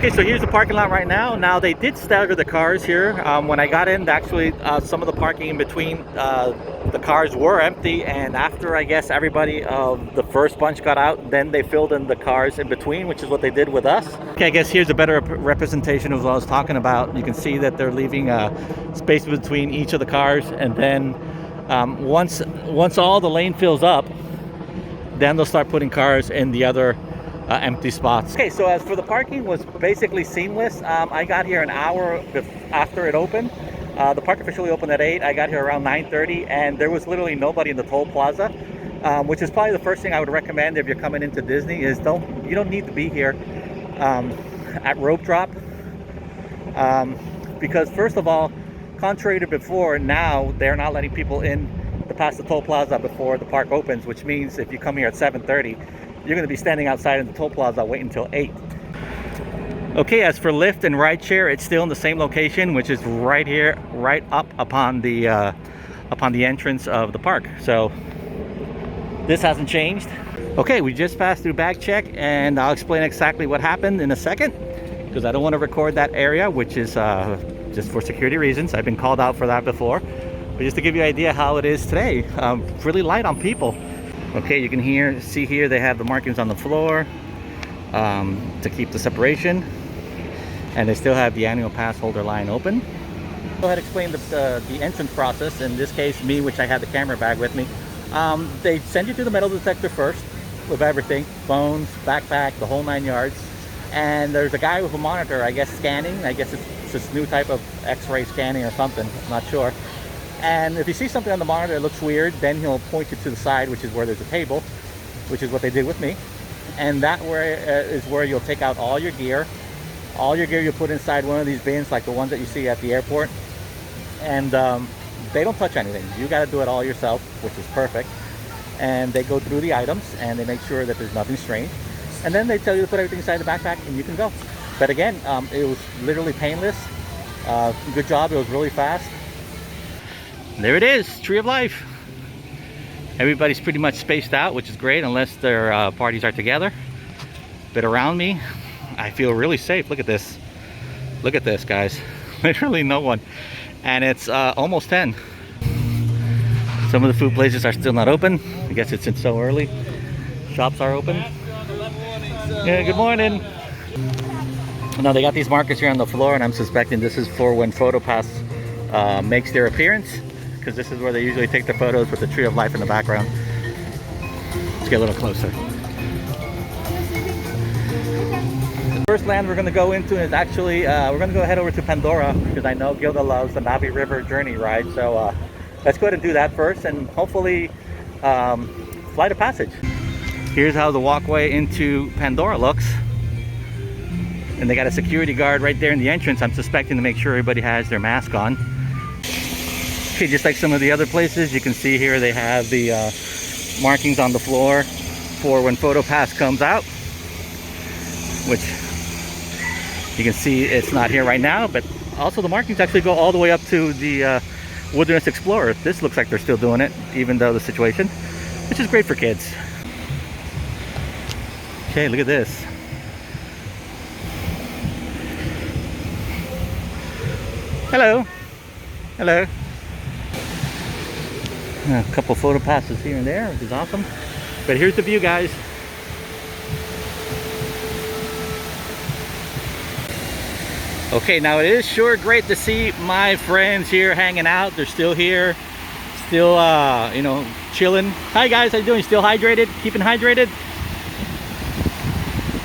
Okay, so here's the parking lot right now. Now they did stagger the cars here. When I got in, actually some of the parking in between the cars were empty, and after I guess everybody the first bunch got out, then they filled in the cars in between, which is what they did with us. Okay, I guess here's a better representation of what I was talking about. You can see that they're leaving space between each of the cars, and then once all the lane fills up, then they'll start putting cars in the other empty spots. Okay, so as for the parking, was basically seamless. I got here an hour after it opened. The park officially opened at 8. I got here around 9:30, and there was literally nobody in the toll plaza, which is probably the first thing I would recommend if you're coming into Disney. Is you don't need to be here at rope drop, because first of all, contrary to before, now they're not letting people in to pass the toll plaza before the park opens, which means if you come here at 7:30, you're going to be standing outside in the toll plaza waiting until 8. Okay, as for Lyft and rideshare, it's still in the same location, which is right here, right up upon the entrance of the park. So this hasn't changed. Okay, we just passed through bag check, and I'll explain exactly what happened in a second, because I don't want to record that area, which is just for security reasons. I've been called out for that before, but just to give you an idea how it is today, really light on people. Okay, you can see here they have the markings on the floor to keep the separation, and they still have the annual pass holder line open. Go ahead and explain the entrance process. In this case, me, which I had the camera bag with me. They send you to the metal detector first with everything, phones, backpack, the whole 9 yards. And there's a guy with a monitor, I guess, scanning. I guess it's this new type of x-ray scanning or something, I'm not sure. And if you see something on the monitor that looks weird, then he'll point you to the side, which is where there's a table, which is what they did with me. And that is where you'll take out all your gear. All your gear you'll put inside one of these bins, like the ones that you see at the airport. And they don't touch anything. You got to do it all yourself, which is perfect. And they go through the items, and they make sure that there's nothing strange. And then they tell you to put everything inside the backpack, and you can go. But again, it was literally painless. Good job. It was really fast. There it is, Tree of Life. Everybody's pretty much spaced out, which is great, unless their parties are together. But around me, I feel really safe. Look at this. Look at this, guys. Literally no one. And it's almost 10. Some of the food places are still not open. I guess it's so early. Shops are open. Yeah, good morning. Now they got these markers here on the floor, and I'm suspecting this is for when PhotoPass makes their appearance, because this is where they usually take their photos with the Tree of Life in the background. Let's get a little closer. The first land we're going to go into is actually, we're going to go head over to Pandora, because I know Gilda loves the Navi River Journey ride. So let's go ahead and do that first, and hopefully flight of passage. Here's how the walkway into Pandora looks. And they got a security guard right there in the entrance, I'm suspecting, to make sure everybody has their mask on. Okay, just like some of the other places, you can see here they have the markings on the floor for when PhotoPass comes out, which you can see it's not here right now, but also the markings actually go all the way up to the Wilderness Explorer. This looks like they're still doing it, even though the situation, which is great for kids. Okay, look at this. Hello. Hello. A couple photo passes here and there, which is awesome. But here's the view, guys. Okay, now it is sure great to see my friends here hanging out. They're still here, still, you know, chilling. Hi guys, how you doing? Still hydrated? Keeping hydrated?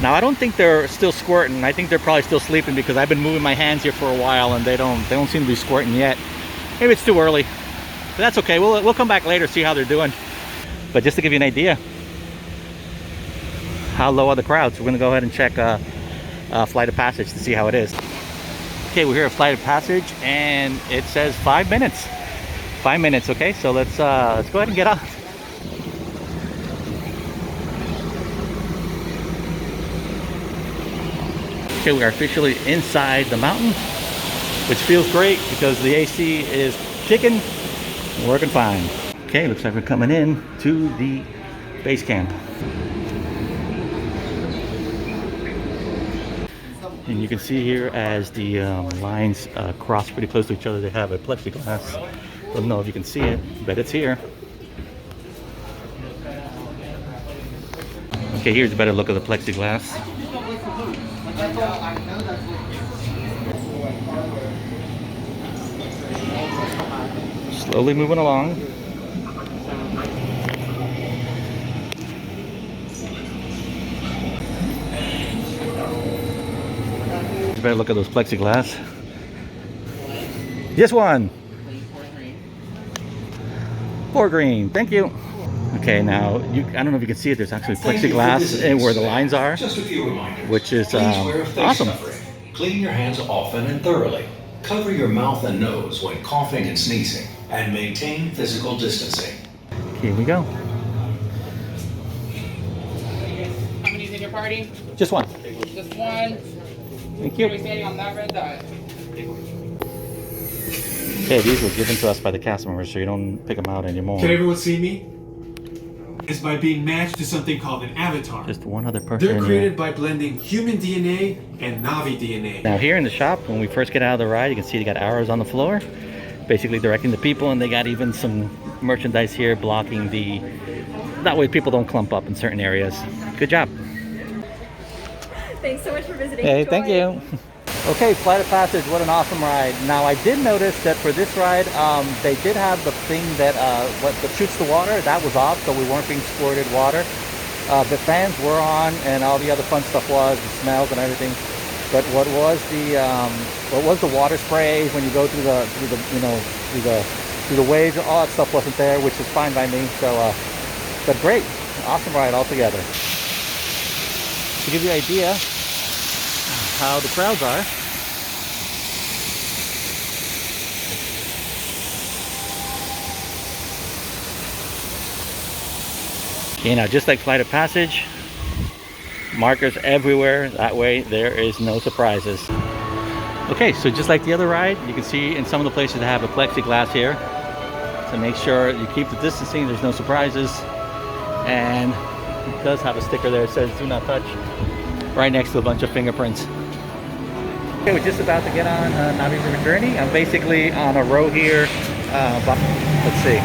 Now I don't think they're still squirting. I think they're probably still sleeping, because I've been moving my hands here for a while and they don't seem to be squirting yet. Maybe it's too early, but that's okay. We'll come back later, see how they're doing. But just to give you an idea how low are the crowds, we're going to go ahead and check Flight of Passage to see how it is. Okay, we're here at Flight of Passage, and it says 5 minutes. 5 minutes. Okay, so let's go ahead and get off. Okay, we are officially inside the mountain, which feels great because the AC is kicking, working fine. Okay, looks like we're coming in to the base camp. And you can see here as the lines cross pretty close to each other, they have a plexiglass. Don't know if you can see it, but it's here. Okay, here's a better look of the plexiglass. Slowly moving along. Here's a better look at those plexiglass. This one. 4 green, thank you. Okay, now I don't know if you can see it. There's actually plexiglass where the lines are, which is awesome. Clean your hands often and thoroughly. Cover your mouth and nose when coughing and sneezing, and maintain physical distancing. Here we go. How many's in your party? Just one. Just one. Thank You'll be you. standing on that red dot. Okay, these were given to us by the cast members, so you don't pick them out anymore. Can everyone see me? It's by being matched to something called an avatar. Just one other person. They're in created here. by blending human DNA and Navi DNA. Now here in the shop, when we first get out of the ride, you can see they got arrows on the floor, basically directing the people, and they got even some merchandise here blocking the. That way people don't clump up in certain areas. Good job. Thanks so much for visiting. Hey, Enjoy. thank you. Okay, Flight of Passage, what an awesome ride. Now I did notice that for this ride, they did have the thing that shoots the water. That was off, so we weren't being squirted water. The fans were on, and all the other fun stuff was, the smells and everything. But what was the water spray when you go through the waves? All that stuff wasn't there, which is fine by me. So, but great, awesome ride altogether. To give you an idea how the crowds are. Okay, now just like Flight of Passage, markers everywhere. That way there is no surprises. Okay, so just like the other ride, you can see in some of the places they have a plexiglass here to make sure you keep the distancing, there's no surprises. And it does have a sticker there that says do not touch, right next to a bunch of fingerprints. Okay, we're just about to get on Navi River Journey. I'm basically on a row here. Let's see.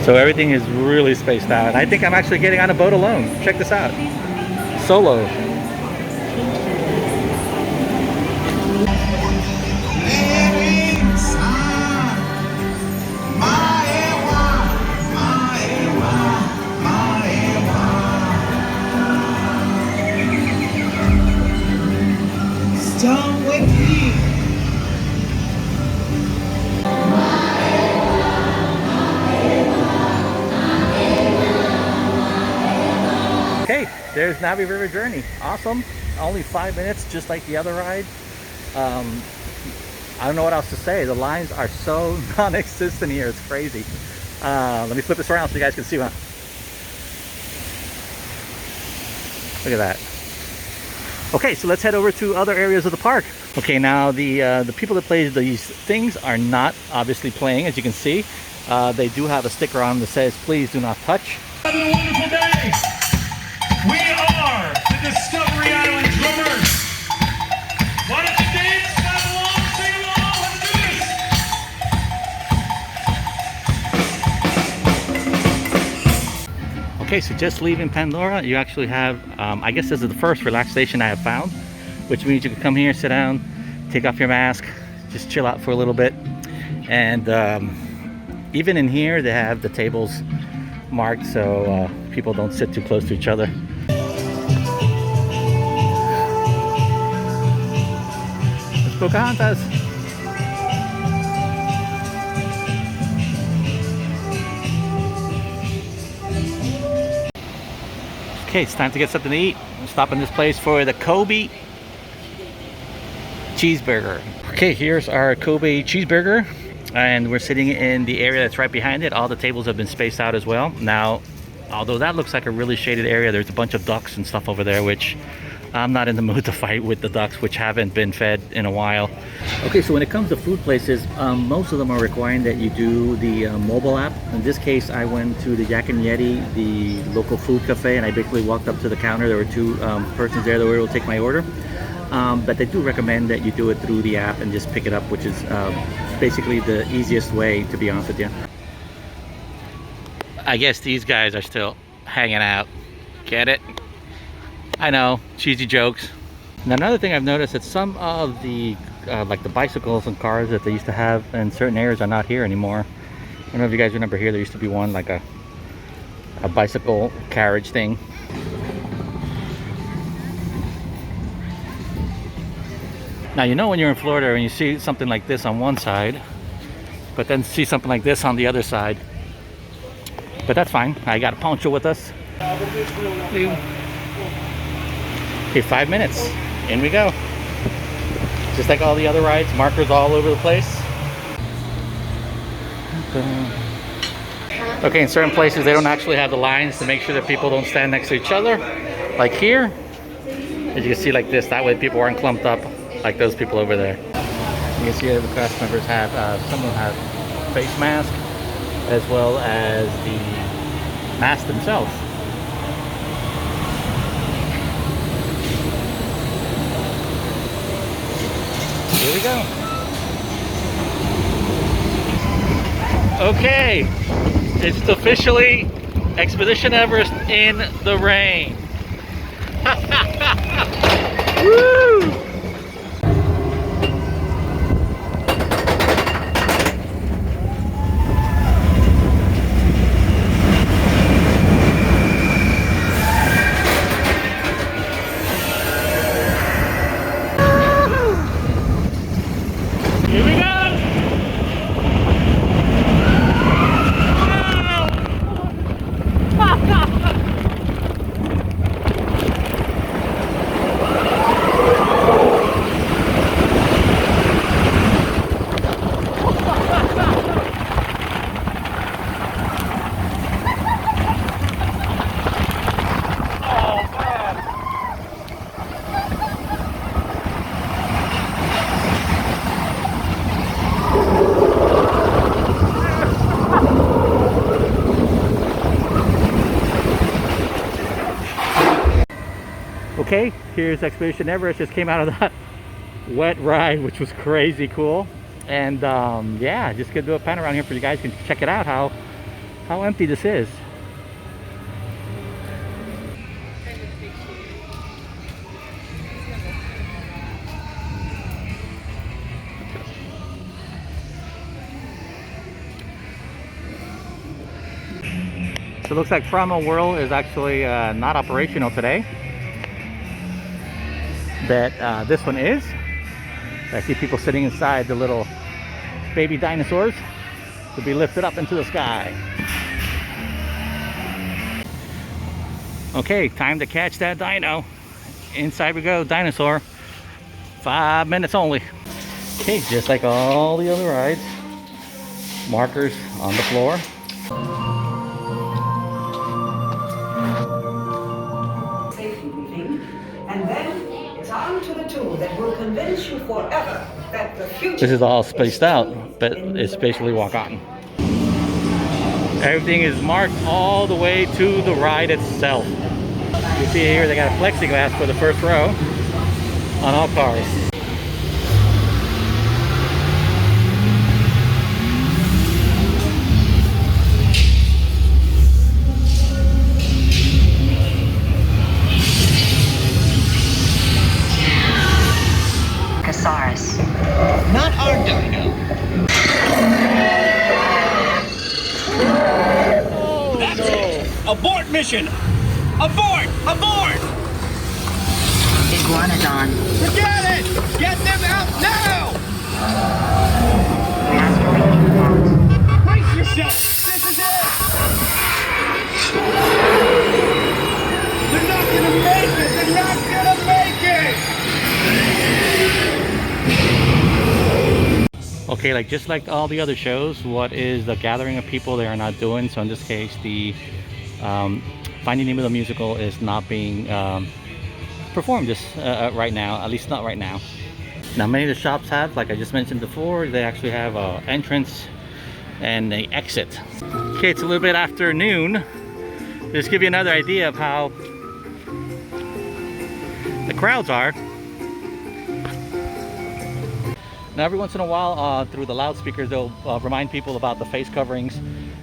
So everything is really spaced out. And I think I'm actually getting on a boat alone. Check this out. Solo. Come with me. Okay, there's Navi River Journey. Awesome. Only 5 minutes, just like the other ride. I don't know what else to say. The lines are so non-existent here. It's crazy. Let me flip this around so you guys can see one. Look at that. Okay, so let's head over to other areas of the park. Okay, now the people that play these things are not obviously playing, as you can see. They do have a sticker on them that says, please do not touch. Having a wonderful day. We are the Discovery Island Drummers. Why don't you dance, clap along, sing along, let's do this. Okay, so just leaving Pandora, you actually have, I guess this is the first relaxation I have found, which means you can come here, sit down, take off your mask, just chill out for a little bit. And even in here, they have the tables marked so people don't sit too close to each other. It's Pocahontas. Okay, it's time to get something to eat. I'm stopping this place for the Kobe Cheeseburger. Okay, here's our Kobe Cheeseburger, and we're sitting in the area that's right behind it. All the tables have been spaced out as well. Now, although that looks like a really shaded area, there's a bunch of ducks and stuff over there, which I'm not in the mood to fight with the ducks, which haven't been fed in a while. Okay, so when it comes to food places, most of them are requiring that you do the mobile app. In this case, I went to the Yak and Yeti, the local food cafe, and I basically walked up to the counter. There were two persons there that were able to take my order. But they do recommend that you do it through the app and just pick it up, which is basically the easiest way, to be honest with you. I guess these guys are still hanging out. Get it? I know, cheesy jokes. And another thing I've noticed that some of the like the bicycles and cars that they used to have in certain areas are not here anymore. I don't know if you guys remember here, there used to be one like a bicycle carriage thing. Now, you know when you're in Florida and you see something like this on one side, but then see something like this on the other side. But that's fine. I got a poncho with us. Okay, 5 minutes. In we go. Just like all the other rides, markers all over the place. Okay, in certain places they don't actually have the lines to make sure that people don't stand next to each other. Like here, as you can see, like this, that way people aren't clumped up like those people over there. You can see the cast members have, some of them have face masks as well as the mask themselves. Here we go. Okay, it's officially Expedition Everest in the rain. Woo! Here we go! Okay, here's Expedition Everest. Just came out of that wet ride, which was crazy cool. And yeah, just gonna do a pan around here for you guys. You can check it out how empty this is. So it looks like Framo World is actually not operational today. That this one is. I see people sitting inside the little baby dinosaurs to be lifted up into the sky. Okay, time to catch that dino. Inside we go, dinosaur. 5 minutes only. Okay, just like all the other rides, markers on the floor. Safely leaving, and then it's on to the tour that will convince you forever that the future. This is all spaced out, but it's basically walk on. Everything is marked all the way to the ride itself. You see here they got a plexiglass for the first row on all cars. Not our dino. That's it. Abort mission. Abort! Abort! Iguanodon. Forget it! Get them out now! Brace yourself! This is it! They're not gonna make it! They're not gonna make it! Okay, like just like all the other shows, what is the gathering of people they are not doing. So in this case, the Finding Nemo the musical is not being perform this right now, at least not right now. Now many of the shops have, like I just mentioned before, they actually have an entrance and a exit. Okay, it's a little bit after noon. Just give you another idea of how the crowds are. Now every once in a while through the loudspeakers they'll remind people about the face coverings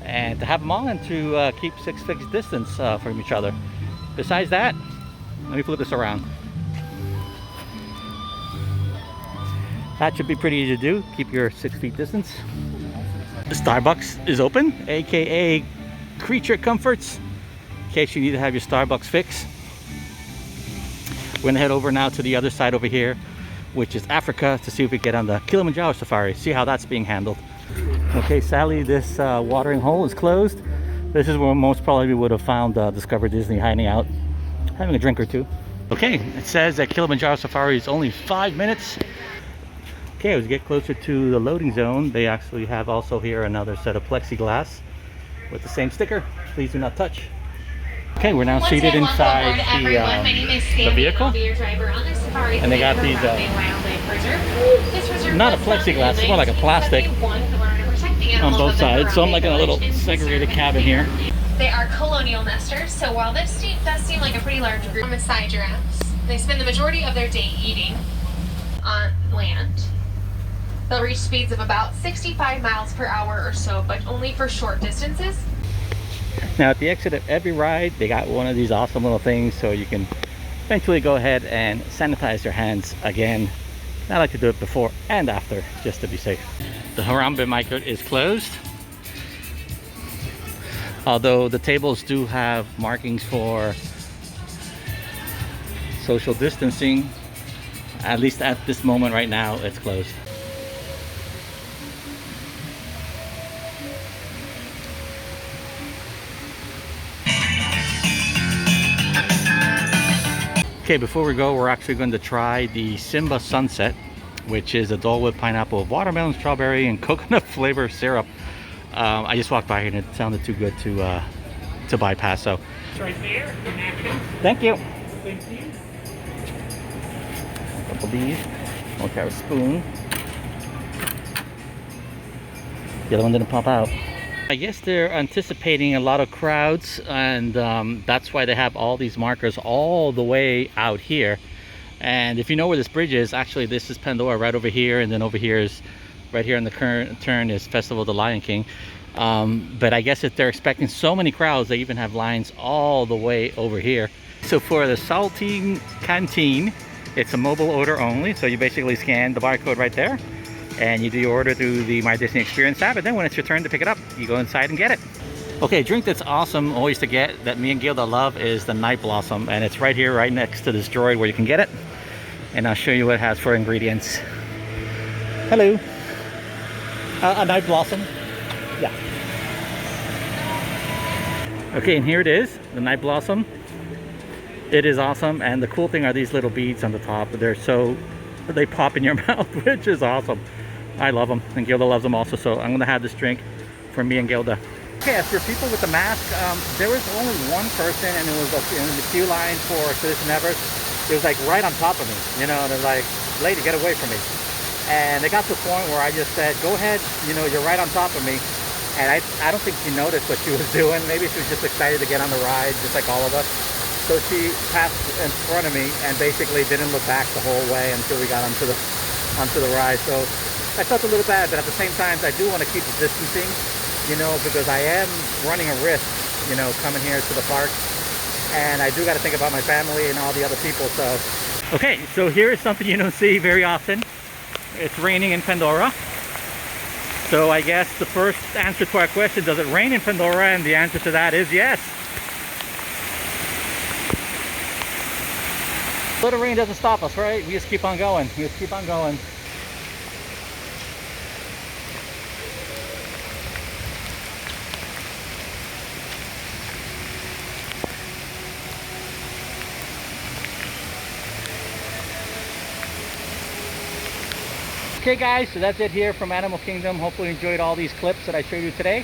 and to have them on and to keep 6 feet distance from each other. Besides that, let me flip this around. That should be pretty easy to do. Keep your 6 feet distance. The Starbucks is open, aka Creature Comforts, in case you need to have your Starbucks fix. We're gonna head over now to the other side over here, which is Africa, to see if we get on the Kilimanjaro Safari, see how that's being handled. Okay, sadly this watering hole is closed. This is where most probably we would have found Discover Disney hiding out, having a drink or two. Okay, it says that Kilimanjaro Safari is only 5 minutes. Okay, as we get closer to the loading zone, they actually have also here another set of plexiglass with the same sticker, please do not touch. Okay, we're now seated inside the vehicle, and they got these, not a plexiglass, it's more like a plastic on both sides, so I'm like in a little segregated cabin here. They are colonial nesters, so while this does seem like a pretty large group, Maasai giraffes, they spend the majority of their day eating on land. They'll reach speeds of about 65 miles per hour or so, but only for short distances. Now at the exit of every ride, they got one of these awesome little things so you can eventually go ahead and sanitize your hands again. I like to do it before and after, just to be safe. The Harambe market is closed. Although the tables do have markings for social distancing, at least at this moment right now, it's closed. Okay, before we go, we're actually going to try the Simba Sunset, which is a Dole Whip pineapple, watermelon, strawberry, and coconut flavor syrup. I just walked by here and it sounded too good to bypass. So It's right there, the napkin. thank you. Thank you. A couple of these. We'll try a spoon. The other one didn't pop out. I guess they're anticipating a lot of crowds, and that's why they have all these markers all the way out here. And if you know where this bridge is, actually this is Pandora right over here, and then over here is, right here on the current turn is Festival of the Lion King. But I guess if they're expecting so many crowds, they even have lines all the way over here. So for the Saltine Canteen, it's a mobile order only, so you basically scan the barcode right there and you do your order through the My Disney Experience app, and then when it's your turn to pick it up, you go inside and get it. Okay, a drink that's awesome always to get, that me and Gilda love, is the Night Blossom, and it's right here, right next to this droid where you can get it. And I'll show you what it has for ingredients. Hello. A Night Blossom. Yeah. Okay, and here it is, the Night Blossom. It is awesome, and the cool thing are these little beads on the top. They pop in your mouth, which is awesome. I love them, and Gilda loves them also, so I'm gonna have this drink for me and Gilda. Okay, as for people with the mask, there was only one person, and it was in the queue line for Citizen Everest. It was like right on top of me, you know, and they're like, lady, get away from me. And it got to a point where I just said, go ahead, you know, you're right on top of me. And I don't think she noticed what she was doing. Maybe she was just excited to get on the ride, just like all of us. So she passed in front of me and basically didn't look back the whole way until we got onto the ride. So I felt a little bad, but at the same time, I do want to keep the distancing, you know, because I am running a risk, you know, coming here to the park. And I do got to think about my family and all the other people. So okay, so here is something you don't see very often. It's raining in Pandora. So I guess the first answer to our question, does it rain in Pandora? And the answer to that is yes. Little rain doesn't stop us, right? We just keep on going. We just keep on going. Okay guys, so that's it here from Animal Kingdom. Hopefully you enjoyed all these clips that I showed you today,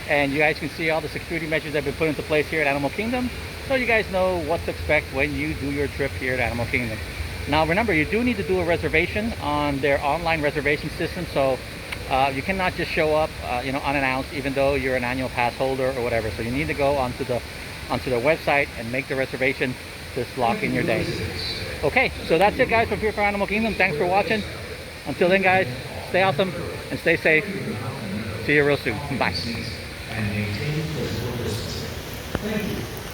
and you guys can see all the security measures that have been put into place here at Animal Kingdom. so you guys know what to expect when you do your trip here at Animal Kingdom. Now remember, you do need to do a reservation on their online reservation system, so you cannot just show up you know, unannounced, even though you're an annual pass holder or whatever. So you need to go onto their website and make the reservation. Just lock in your day. Okay, so that's it guys from here for Animal Kingdom. Thanks for watching. Until then guys, stay awesome and stay safe. See you real soon. Bye. And maintain physical distancing. Thank you.